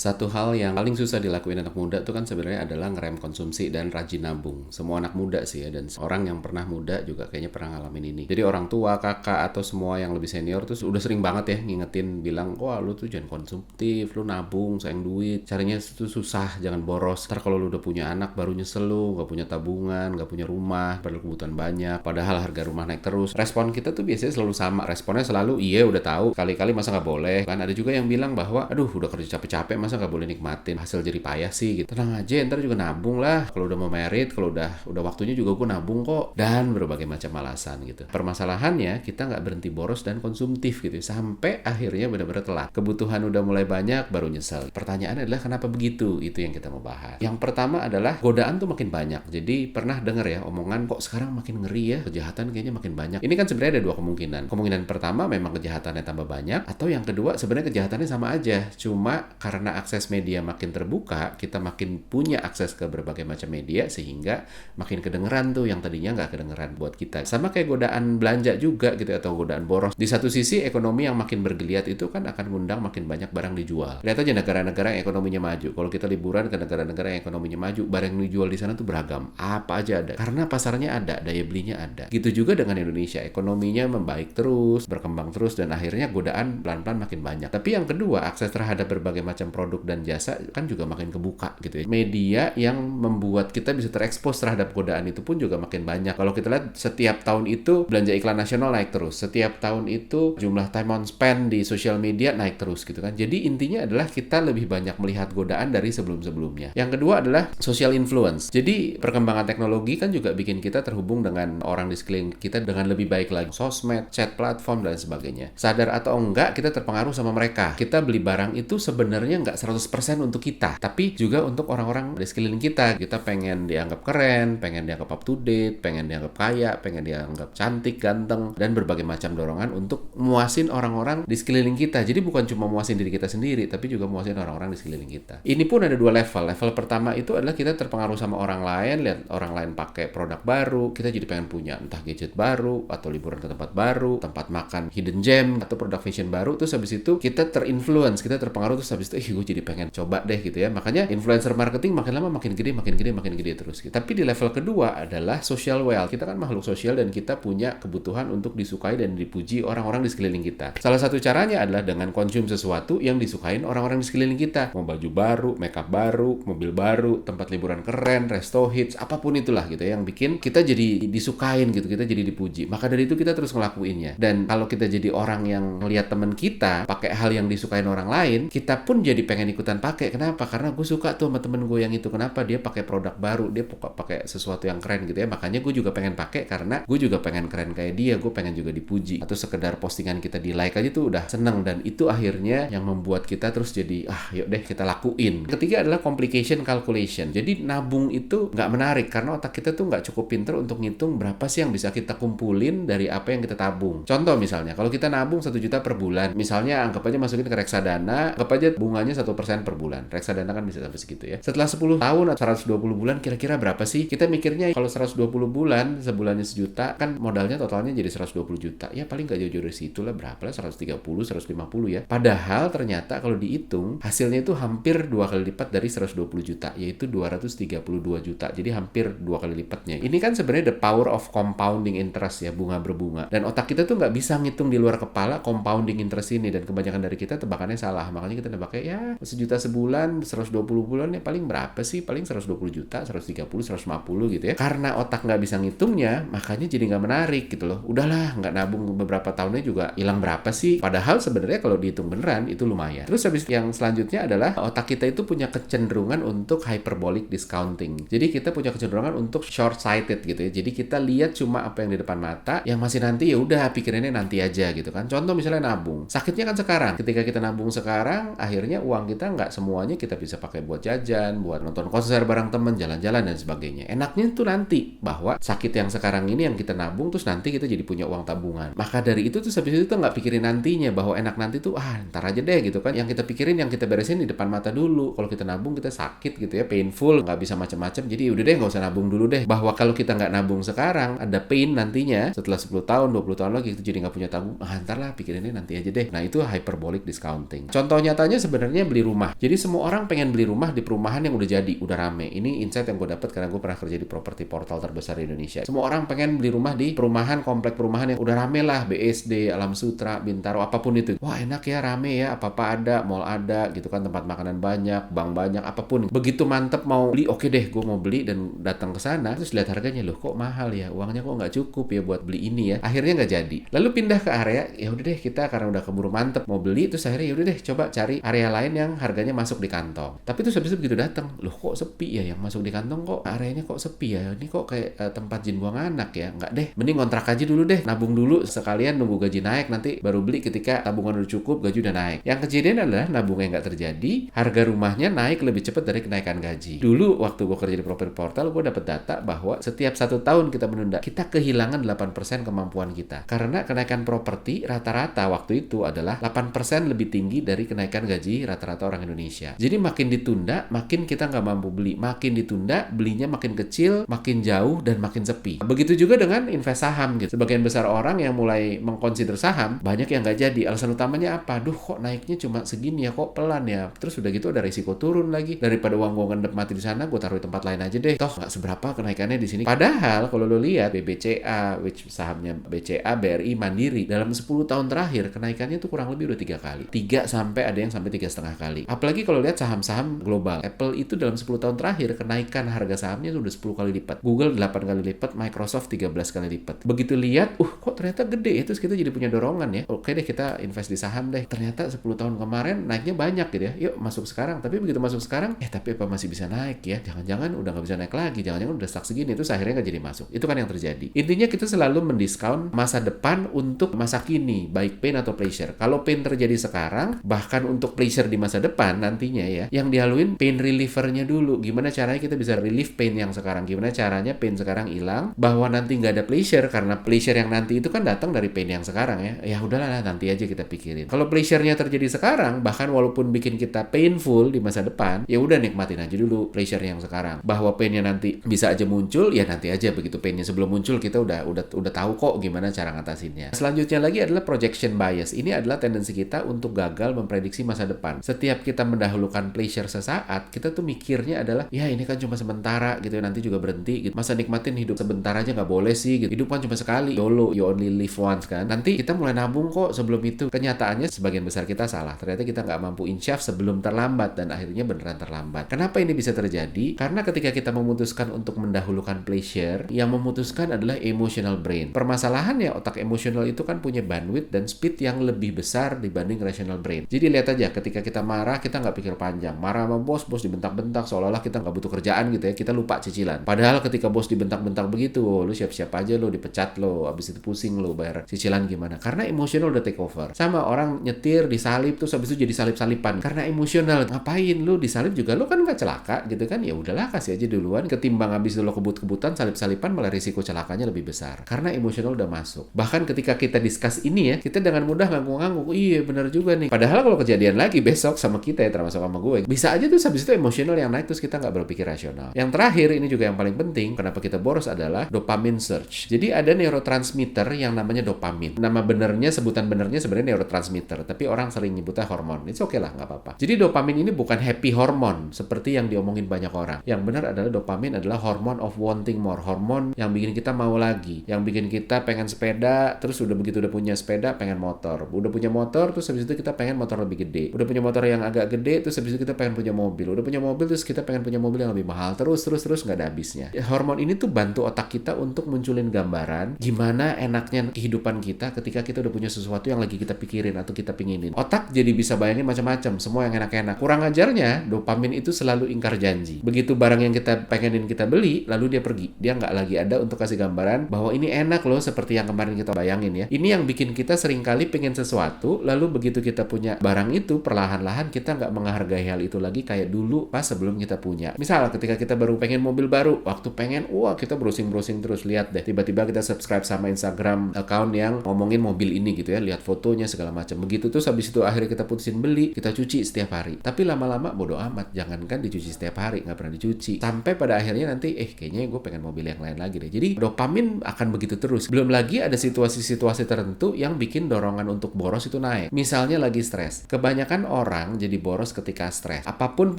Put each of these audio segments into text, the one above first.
Satu hal yang paling susah dilakuin anak muda tuh kan sebenarnya adalah ngerem konsumsi dan rajin nabung. Semua anak muda sih ya, dan orang yang pernah muda juga kayaknya pernah ngalamin ini. Jadi orang tua, kakak, atau semua yang lebih senior tuh udah sering banget ya ngingetin bilang, wah lu tuh jangan konsumtif, lu nabung, sayang duit, caranya itu susah, jangan boros. Ntar kalau lu udah punya anak baru nyesel lu, gak punya tabungan, gak punya rumah, padahal kebutuhan banyak, padahal harga rumah naik terus. Respon kita tuh biasanya selalu sama, responnya selalu iya udah tahu, kali-kali masa gak boleh. Kan ada juga yang bilang bahwa, aduh udah kerja capek-capek masa nggak boleh nikmatin hasil jerih payah sih gitu. Tenang aja, ntar juga nabung lah, kalau udah mau merit, kalau udah waktunya juga gue nabung kok, dan berbagai macam alasan gitu. Permasalahannya kita nggak berhenti boros dan konsumtif gitu sampai akhirnya benar-benar telat, kebutuhan udah mulai banyak baru nyesel. Pertanyaan adalah kenapa begitu, itu yang kita mau bahas. Yang pertama adalah godaan tuh makin banyak. Jadi pernah denger ya omongan, kok sekarang makin ngeri ya, kejahatan kayaknya makin banyak. Ini kan sebenarnya ada dua kemungkinan pertama memang kejahatannya tambah banyak, atau yang kedua sebenarnya kejahatannya sama aja, cuma karena akses media makin terbuka, kita makin punya akses ke berbagai macam media sehingga makin kedengeran tuh yang tadinya nggak kedengeran buat kita. Sama kayak godaan belanja juga gitu, atau godaan boros. Di satu sisi ekonomi yang makin bergeliat itu kan akan ngundang makin banyak barang dijual. Lihat aja negara-negara yang ekonominya maju. Kalau kita liburan ke negara-negara yang ekonominya maju, barang yang dijual di sana tuh beragam. Apa aja ada. Karena pasarnya ada, daya belinya ada. Gitu juga dengan Indonesia. Ekonominya membaik terus, berkembang terus, dan akhirnya godaan pelan-pelan makin banyak. Tapi yang kedua, akses terhadap berbagai macam produk dan jasa kan juga makin kebuka gitu ya. Media yang membuat kita bisa terekspos terhadap godaan itu pun juga makin banyak. Kalau kita lihat setiap tahun itu belanja iklan nasional naik terus. Setiap tahun itu jumlah time on spend di social media naik terus gitu kan. Jadi intinya adalah kita lebih banyak melihat godaan dari sebelum-sebelumnya. Yang kedua adalah social influence. Jadi perkembangan teknologi kan juga bikin kita terhubung dengan orang di sekeliling kita dengan lebih baik lagi. Sosmed, chat platform, dan sebagainya. Sadar atau enggak, kita terpengaruh sama mereka. Kita beli barang itu sebenarnya nggak 100% untuk kita, tapi juga untuk orang-orang di sekeliling kita. Kita pengen dianggap keren, pengen dianggap up to date, pengen dianggap kaya, pengen dianggap cantik, ganteng, dan berbagai macam dorongan untuk muasin orang-orang di sekeliling kita. Jadi bukan cuma muasin diri kita sendiri, tapi juga muasin orang-orang di sekeliling kita. Ini pun ada dua level. Level pertama itu adalah kita terpengaruh sama orang lain, lihat orang lain pakai produk baru, kita jadi pengen punya entah gadget baru, atau liburan ke tempat baru, tempat makan hidden gem, atau produk fashion baru. Terus habis itu kita terinfluence, kita terpengaruh, terus habis itu gue jadi pengen coba deh gitu ya. Makanya influencer marketing makin lama makin gede terus gitu. Tapi di level kedua adalah social wealth. Kita kan makhluk sosial dan kita punya kebutuhan untuk disukai dan dipuji orang-orang di sekeliling kita. Salah satu caranya adalah dengan konsum sesuatu yang disukain orang-orang di sekeliling kita. Mau baju baru, makeup baru, mobil baru, tempat liburan keren, resto hits, apapun itulah gitu ya, yang bikin kita jadi disukain gitu, kita jadi dipuji. Maka dari itu kita terus ngelakuinnya. Dan kalau kita jadi orang yang ngelihat teman kita pakai hal yang disukain orang lain, kita pun jadi pengen ikutan pakai. Kenapa? Karena gue suka tuh sama temen gue yang itu. Kenapa? Dia pakai produk baru, dia pakai sesuatu yang keren gitu ya. Makanya gue juga pengen pakai karena gue juga pengen keren kayak dia, gue pengen juga dipuji. Atau sekedar postingan kita di like aja tuh udah seneng, dan itu akhirnya yang membuat kita terus jadi yuk deh kita lakuin. Ketiga adalah complication calculation. Jadi nabung itu nggak menarik karena otak kita tuh nggak cukup pinter untuk ngitung berapa sih yang bisa kita kumpulin dari apa yang kita tabung. Contoh misalnya, kalau kita nabung 1 juta per bulan, misalnya anggap aja masukin ke reksadana, anggap aja bunganya 1% per bulan. Reksadana kan bisa sampai segitu ya. Setelah 10 tahun atau 120 bulan, kira-kira berapa sih? Kita mikirnya kalau 120 bulan, sebulannya sejuta, kan modalnya totalnya jadi 120 juta. Ya paling nggak jauh-jauh dari situ lah, berapa lah, 130, 150 ya. Padahal ternyata kalau dihitung, hasilnya itu hampir 2 kali lipat dari 120 juta, yaitu 232 juta. Jadi hampir 2 kali lipatnya. Ini kan sebenarnya the power of compounding interest ya, bunga berbunga. Dan otak kita tuh nggak bisa ngitung di luar kepala compounding interest ini, dan kebanyakan dari kita tebakannya salah. Makanya kita nebaknya ya 1 juta sebulan, 120 bulan ya paling berapa sih? Paling 120 juta, 130, 150 gitu ya. Karena otak nggak bisa ngitungnya, makanya jadi nggak menarik gitu loh. Udahlah, nggak nabung beberapa tahunnya juga hilang berapa sih? Padahal sebenarnya kalau dihitung beneran itu lumayan. Terus habis yang selanjutnya adalah otak kita itu punya kecenderungan untuk hyperbolic discounting. Jadi kita punya kecenderungan untuk short sighted gitu ya. Jadi kita lihat cuma apa yang di depan mata, yang masih nanti ya udah pikirannya nanti aja gitu kan. Contoh misalnya nabung. Sakitnya kan sekarang. Ketika kita nabung sekarang, akhirnya uang kita nggak semuanya kita bisa pakai buat jajan, buat nonton konser bareng temen, jalan-jalan dan sebagainya. Enaknya itu nanti, bahwa sakit yang sekarang ini yang kita nabung, terus nanti kita jadi punya uang tabungan. Maka dari itu tuh habis itu tuh nggak pikirin nantinya, bahwa enak nanti tuh ntar aja deh gitu kan. Yang kita pikirin, yang kita beresin di depan mata dulu. Kalau kita nabung kita sakit gitu ya, painful, nggak bisa macam-macam. Jadi udah deh nggak usah nabung dulu deh. Bahwa kalau kita nggak nabung sekarang, ada pain nantinya setelah 10 tahun, 20 tahun lagi kita jadi nggak punya tabung. Ntar lah pikirinnya nanti aja deh. Nah itu hyperbolic discounting. Contoh nyatanya sebenarnya beli rumah. Jadi semua orang pengen beli rumah di perumahan yang udah jadi, udah rame. Ini insight yang gue dapat karena gue pernah kerja di properti portal terbesar di Indonesia. Semua orang pengen beli rumah di perumahan, komplek perumahan yang udah rame lah, BSD, Alam Sutra, Bintaro, apapun itu. Wah enak ya, rame ya, apa-apa ada, mall ada gitu kan, tempat makanan banyak, bank banyak, apapun. Begitu mantep mau beli, oke deh gue mau beli dan datang ke sana, terus lihat harganya, loh kok mahal ya, uangnya kok nggak cukup ya buat beli ini ya. Akhirnya nggak jadi. Lalu pindah ke area, ya udah deh kita karena udah keburu mantep mau beli, terus akhirnya ya udah deh coba cari area lain yang harganya masuk di kantong. Tapi terus habis itu begitu datang, loh kok sepi ya, yang masuk di kantong kok areanya kok sepi ya, ini kok kayak tempat jin buang anak ya. Nggak deh, mending kontrak aja dulu deh, nabung dulu sekalian nunggu gaji naik, nanti baru beli ketika tabungan udah cukup, gaji udah naik. Yang kejadian adalah nabungnya nggak terjadi, harga rumahnya naik lebih cepat dari kenaikan gaji. Dulu waktu gue kerja di properti portal, gue dapat data bahwa setiap 1 tahun kita menunda, kita kehilangan 8% kemampuan kita. Karena kenaikan properti rata-rata waktu itu adalah 8% lebih tinggi dari kenaikan gaji rata-rata orang Indonesia. Jadi makin ditunda, makin kita nggak mampu beli. Makin ditunda, belinya makin kecil, makin jauh, dan makin sepi. Begitu juga dengan invest saham gitu. Sebagian besar orang yang mulai mengconsider saham, banyak yang nggak jadi. Alasan utamanya apa? Duh kok naiknya cuma segini ya, kok pelan ya. Terus udah gitu ada risiko turun lagi. Daripada uang gue ngendep mati di sana, gue taruh di tempat lain aja deh. Toh nggak seberapa kenaikannya di sini. Padahal kalau lo lihat BBCA, which sahamnya BCA, BRI, Mandiri, dalam 10 tahun terakhir kenaikannya tuh kurang lebih udah 3 kali. 3 sampai ada yang sampai 3,5 kali. Apalagi kalau lihat saham-saham global. Apple itu dalam 10 tahun terakhir kenaikan harga sahamnya tuh udah 10 kali lipat. Google 8 kali lipat, Microsoft 13 kali lipat. Begitu lihat, kok ternyata gede ya, terus kita jadi punya dorongan ya. Oke deh kita invest di saham deh. Ternyata 10 tahun kemarin naiknya banyak gitu ya. Yuk masuk sekarang. Tapi begitu masuk sekarang, tapi apa masih bisa naik ya? Jangan-jangan udah nggak bisa naik lagi. Jangan-jangan udah stuck segini. Terus akhirnya nggak jadi masuk. Itu kan yang terjadi. Intinya kita selalu mendiskon masa depan untuk masa kini, baik pain atau pleasure. Kalau pain terjadi sekarang, bahkan untuk pleasure di masa depan nantinya ya, yang dihaluin pain relievernya dulu. Gimana caranya kita bisa relief pain yang sekarang? Gimana caranya pain sekarang hilang, bahwa nanti nggak ada pleasure, karena pleasure yang nanti itu kan datang dari pain yang sekarang ya. Ya udahlah, nanti aja kita pikirin. Kalau pleasure-nya terjadi sekarang, bahkan walaupun bikin kita painful di masa depan, ya udah nikmatin aja dulu pleasure yang sekarang. Bahwa painnya nanti bisa aja muncul, ya nanti aja. Begitu painnya sebelum muncul, kita udah tahu kok gimana cara ngatasinnya. Selanjutnya lagi adalah projection bias. Ini adalah tendensi kita untuk gagal memprediksi masa depan. Setiap kita mendahulukan pleasure sesaat, kita tuh mikirnya adalah, ya ini kan cuma sementara gitu, nanti juga berhenti gitu. Masa nikmatin hidup sebentar aja nggak boleh sih gitu. Hidup kan cuma sekali, YOLO, you only live once kan. Nanti kita mulai nabung kok sebelum itu. Kenyataannya sebagian besar kita salah. Ternyata kita nggak mampu insyaf sebelum terlambat, dan akhirnya beneran terlambat. Kenapa ini bisa terjadi? Karena ketika kita memutuskan untuk mendahulukan pleasure, yang memutuskan adalah emotional brain. Permasalahannya otak emosional itu kan punya bandwidth dan speed yang lebih besar dibanding rational brain. Jadi lihat aja, ketika kita marah, kita nggak pikir panjang. Marah sama bos dibentak-bentak, seolah-olah kita nggak butuh kerjaan gitu ya, kita lupa cicilan. Padahal ketika bos dibentak-bentak begitu, lu siap-siap aja lo dipecat lo, abis itu pusing lo bayar cicilan gimana. Karena emosional udah take over. Sama orang nyetir, disalip, terus abis itu jadi salip-salipan. Karena emosional, ngapain lu disalip juga, lu kan nggak celaka gitu kan, ya udahlah kasih aja duluan, ketimbang abis itu lo kebut-kebutan, salip-salipan, malah risiko celakanya lebih besar. Karena emosional udah masuk. Bahkan ketika kita discuss ini ya, kita dengan mudah ngangguk-ngangguk, iya benar juga nih. Padahal kalau kejadian lagi besok sama kita ya, termasuk sama gue, bisa aja tuh habis itu emosional yang naik, terus kita nggak berpikir rasional. Yang terakhir, ini juga yang paling penting, kenapa kita boros adalah dopamine surge. Jadi ada neurotransmitter yang namanya dopamin. Nama benernya, sebutan benernya sebenarnya neurotransmitter, tapi orang sering nyebutnya hormon. It's okay lah, nggak apa-apa. Jadi dopamin ini bukan happy hormone seperti yang diomongin banyak orang. Yang benar adalah dopamin adalah hormone of wanting more, hormon yang bikin kita mau lagi, yang bikin kita pengen sepeda, terus udah begitu udah punya sepeda pengen motor, udah punya motor terus habis itu kita pengen motor lebih gede, udah punya motor yang agak gede terus habis itu kita pengen punya mobil, udah punya mobil terus kita pengen punya mobil yang lebih mahal, terus nggak ada habisnya. Hormon ini tuh bantu otak kita untuk munculin gambaran gimana enaknya kehidupan kita ketika kita udah punya sesuatu yang lagi kita pikirin atau kita pinginin. Otak jadi bisa bayangin macam-macam, semua yang enak-enak. Kurang ajarnya, dopamin itu selalu ingkar janji. Begitu barang yang kita pengenin kita beli, lalu dia pergi. Dia nggak lagi ada untuk kasih gambaran bahwa ini enak loh seperti yang kemarin kita bayangin ya. Ini yang bikin kita seringkali pengen sesuatu, lalu begitu kita punya barang itu, perlahan-lahan kita nggak menghargai hal itu lagi kayak dulu pas sebelum kita punya. Misal ketika kita baru pengen mobil baru, waktu pengen, wah kita browsing terus, lihat deh. Tiba-tiba kita subscribe sama Instagram account yang ngomongin mobil ini gitu ya, lihat fotonya segala macam. Begitu tuh habis itu akhirnya kita putusin beli, kita cuci setiap hari. Tapi lama-lama bodo amat, jangankan dicuci setiap hari, nggak pernah dicuci. Sampai pada akhirnya nanti, kayaknya gue pengen mobil yang lain lagi deh. Jadi dopamin akan begitu terus. Belum lagi ada situasi-situasi tertentu yang bikin dorongan untuk boros itu naik. Misalnya lagi stres. Kebanyakan orang orang jadi boros ketika stres. Apapun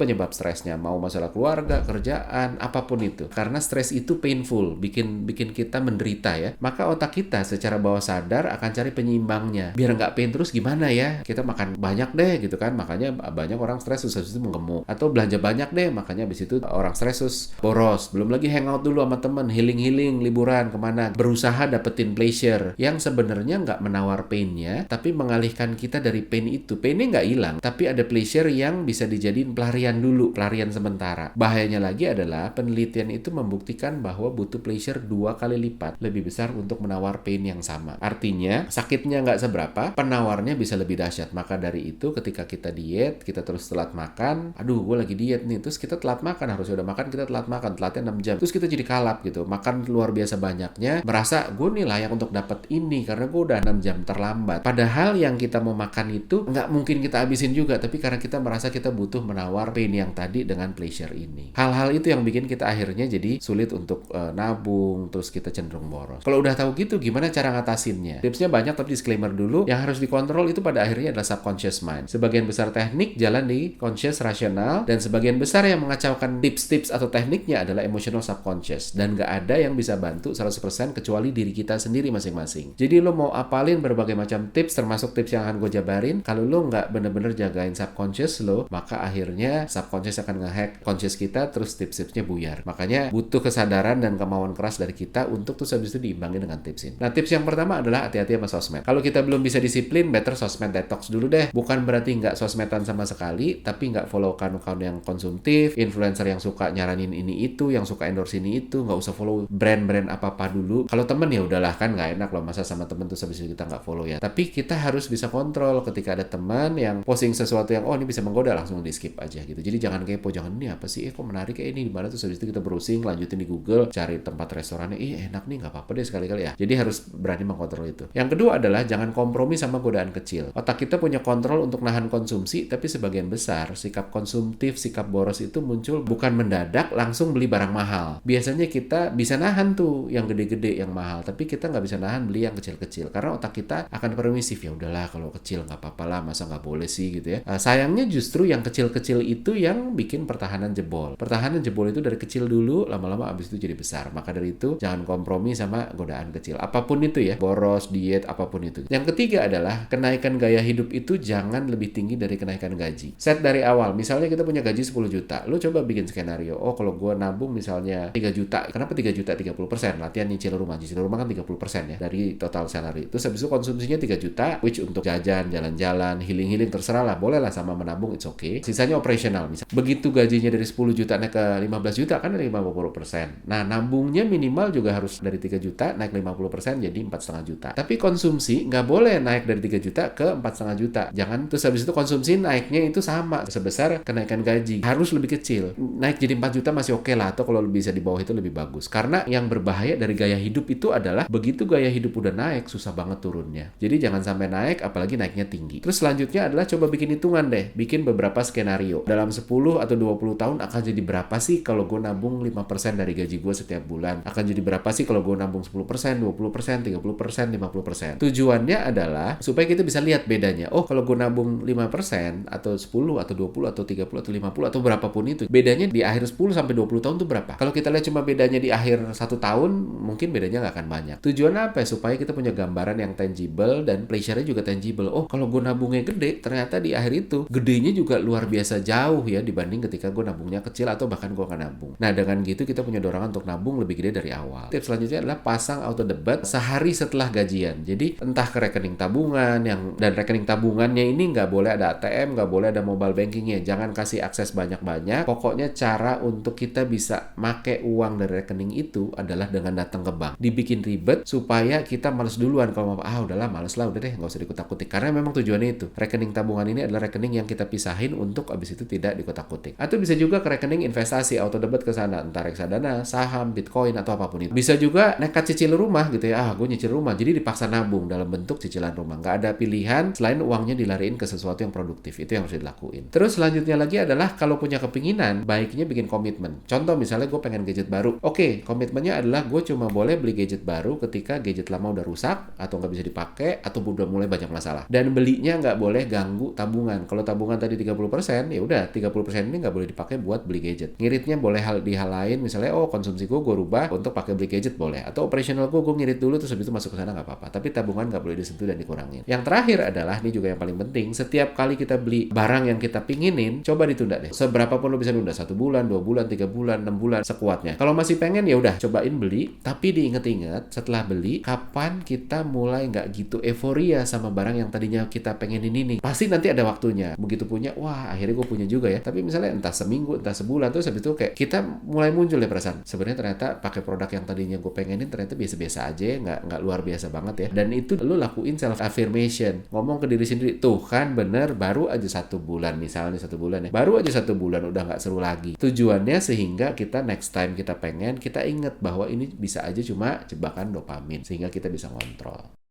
penyebab stresnya, mau masalah keluarga, kerjaan, apapun itu. Karena stres itu painful, bikin kita menderita ya. Maka otak kita secara bawah sadar akan cari penyeimbangnya. Biar nggak pain terus gimana ya? Kita makan banyak deh gitu kan. Makanya banyak orang stres terus habis itu menggemuk. Atau belanja banyak deh, makanya habis itu orang stres terus boros. Belum lagi hangout dulu sama temen, healing, liburan kemana. Berusaha dapetin pleasure yang sebenarnya nggak menawar painnya, tapi mengalihkan kita dari pain itu. Painnya nggak hilang, tapi ada pleasure yang bisa dijadiin pelarian dulu, pelarian sementara. Bahayanya lagi adalah penelitian itu membuktikan bahwa butuh pleasure 2 kali lipat lebih besar untuk menawar pain yang sama. Artinya, sakitnya nggak seberapa, penawarnya bisa lebih dahsyat. Maka dari itu, ketika kita diet, kita terus telat makan, aduh gue lagi diet nih, terus kita telat makan, harusnya udah makan, kita telat makan, telatnya 6 jam. Terus kita jadi kalap gitu, makan luar biasa banyaknya, merasa gue nih layak untuk dapat ini, karena gue udah 6 jam terlambat. Padahal yang kita mau makan itu nggak mungkin kita habisin juga, tapi karena kita merasa kita butuh menawar pain yang tadi dengan pleasure ini. Hal-hal itu yang bikin kita akhirnya jadi sulit untuk nabung, terus kita cenderung boros. Kalau udah tahu gitu, gimana cara ngatasinnya? Tipsnya banyak, tapi disclaimer dulu, yang harus dikontrol itu pada akhirnya adalah subconscious mind. Sebagian besar teknik jalan di conscious rasional, dan sebagian besar yang mengacaukan tips-tips atau tekniknya adalah emotional subconscious. Dan nggak ada yang bisa bantu 100% kecuali diri kita sendiri masing-masing. Jadi lo mau apalin berbagai macam tips, termasuk tips yang akan gue jabarin, kalau lo nggak bener-bener jagain subconscious lo, maka akhirnya subconscious akan ngehack conscious kita, terus tips-tipsnya buyar. Makanya butuh kesadaran dan kemauan keras dari kita untuk terus habis itu diimbangi dengan tips ini. Nah, tips yang pertama adalah hati-hati sama sosmed. Kalau kita belum bisa disiplin, better sosmed detox dulu deh. Bukan berarti nggak sosmedan sama sekali, tapi nggak follow account-account yang konsumtif, influencer yang suka nyaranin ini itu, yang suka endorse ini itu, nggak usah follow brand-brand apa-apa dulu. Kalau temen ya udahlah, kan nggak enak loh masa sama temen tuh habis itu kita nggak follow ya. Tapi kita harus bisa kontrol ketika ada teman yang posting sesuatu yang ini bisa menggoda, langsung di skip aja gitu. Jadi jangan kepo, jangan ini apa sih, kok menarik kayak ini gimana, terus habis itu kita browsing, lanjutin di Google, cari tempat restorannya, enak nih, nggak apa-apa deh sekali-kali ya. Jadi harus berani mengkontrol itu. Yang kedua adalah jangan kompromi sama godaan kecil. Otak kita punya kontrol untuk nahan konsumsi, tapi sebagian besar sikap konsumtif, sikap boros itu muncul bukan mendadak langsung beli barang mahal. Biasanya kita bisa nahan tuh yang gede-gede, yang mahal, tapi kita nggak bisa nahan beli yang kecil-kecil karena otak kita akan permisif, ya udahlah kalau kecil nggak apa-apa lah, masa nggak boleh sih gitu ya. Sayangnya justru yang kecil-kecil itu yang bikin pertahanan jebol. Pertahanan jebol itu dari kecil dulu, lama-lama abis itu jadi besar. Maka dari itu jangan kompromi sama godaan kecil, apapun itu ya, boros, diet, apapun itu. Yang ketiga adalah kenaikan gaya hidup itu jangan lebih tinggi dari kenaikan gaji. Set dari awal, misalnya kita punya gaji 10 juta, lu coba bikin skenario, kalau gue nabung misalnya 3 juta, kenapa 3 juta? 30%, latihan nyicil rumah kan 30% ya dari total salary. Terus habis itu konsumsinya 3 juta, which untuk jajan, jalan-jalan, healing terserah lah, boleh lah sama menabung, it's okay. Sisanya operasional. Misal begitu gajinya dari 10 juta naik ke 15 juta kan ada 50%. Nah, nabungnya minimal juga harus dari 3 juta naik 50% jadi 4,5 juta. Tapi konsumsi nggak boleh naik dari 3 juta ke 4,5 juta. Jangan terus habis itu konsumsi naiknya itu sama sebesar kenaikan gaji. Harus lebih kecil. Naik jadi 4 juta masih oke lah, atau kalau bisa di bawah itu lebih bagus. Karena yang berbahaya dari gaya hidup itu adalah begitu gaya hidup udah naik, susah banget turunnya. Jadi jangan sampai naik, apalagi naiknya tinggi. Terus selanjutnya adalah coba bikin hitungan deh. Bikin beberapa skenario. Dalam 10 atau 20 tahun akan jadi berapa sih kalau gue nabung 5% dari gaji gue setiap bulan? Akan jadi berapa sih kalau gue nabung 10%, 20%, 30%, 50%? Tujuannya adalah supaya kita bisa lihat bedanya. Kalau gue nabung 5% atau 10 atau 20 atau 30 atau 50 atau berapapun itu, bedanya di akhir 10 sampai 20 tahun tuh berapa? Kalau kita lihat cuma bedanya di akhir 1 tahun, mungkin bedanya nggak akan banyak. Tujuan apa? Supaya kita punya gambaran yang tangible dan pleasure-nya juga tangible. Kalau gue nabungnya gede, ternyata di akhir itu gedenya juga luar biasa jauh ya dibanding ketika gue nabungnya kecil atau bahkan gue nggak nabung. Nah, dengan gitu kita punya dorongan untuk nabung lebih gede dari awal. Tips selanjutnya adalah pasang auto debit sehari setelah gajian. Jadi entah ke rekening tabungan dan rekening tabungannya ini nggak boleh ada ATM, nggak boleh ada mobile bankingnya. Jangan kasih akses banyak-banyak. Pokoknya cara untuk kita bisa make uang dari rekening itu adalah dengan datang ke bank. Dibikin ribet supaya kita males duluan. Kalau mau udahlah males lah, udah deh nggak usah dikutak-kutik. Karena memang tujuannya itu. Rekening tabungan ini adalah rekening yang kita pisahin untuk abis itu tidak dikutak-kutik. Atau bisa juga ke rekening investasi, auto debit ke sana, entah reksadana, saham, bitcoin atau apapun itu. Bisa juga nekat cicil rumah gitu ya. Gue nyicil rumah, jadi dipaksa nabung dalam bentuk cicilan rumah. Nggak ada pilihan selain uangnya dilariin ke sesuatu yang produktif. Itu yang harus dilakuin. Terus selanjutnya lagi adalah kalau punya kepinginan, baiknya bikin komitmen. Contoh misalnya gue pengen gadget baru. Komitmennya adalah gue cuma boleh beli gadget baru ketika gadget lama udah rusak atau nggak bisa dipakai atau udah mulai banyak masalah. Dan belinya nggak boleh ganggu tabungan tabungan. Kalau tabungan tadi 30%, ya udah 30% ini nggak boleh dipakai buat beli gadget. Ngiritnya boleh di hal lain, misalnya konsumsi gue rubah untuk pakai beli gadget boleh, atau operasional gue ngirit dulu terus habis itu masuk ke sana nggak apa-apa. Tapi tabungan nggak boleh disentuh dan dikurangin. Yang terakhir adalah, ini juga yang paling penting, setiap kali kita beli barang yang kita pinginin, coba ditunda deh. Seberapa pun lo bisa nunda, 1 bulan, 2 bulan, 3 bulan, 6 bulan, sekuatnya. Kalau masih pengen ya udah cobain beli, tapi diinget-inget setelah beli kapan kita mulai nggak gitu euforia sama barang yang tadinya kita pengenin ini. Pasti nanti ada waktunya. Begitu punya, wah akhirnya gue punya juga ya. Tapi misalnya entah seminggu, entah sebulan, terus habis itu kayak kita mulai muncul ya perasaan, sebenarnya ternyata pakai produk yang tadinya gue pengenin ternyata biasa-biasa aja, nggak luar biasa banget ya. Dan itu lu lakuin self affirmation, ngomong ke diri sendiri, tuh kan bener, baru aja 1 bulan, misalnya 1 bulan ya, baru aja 1 bulan udah nggak seru lagi. Tujuannya sehingga kita next time kita pengen, kita inget bahwa ini bisa aja cuma jebakan dopamin, sehingga kita bisa ngontrol.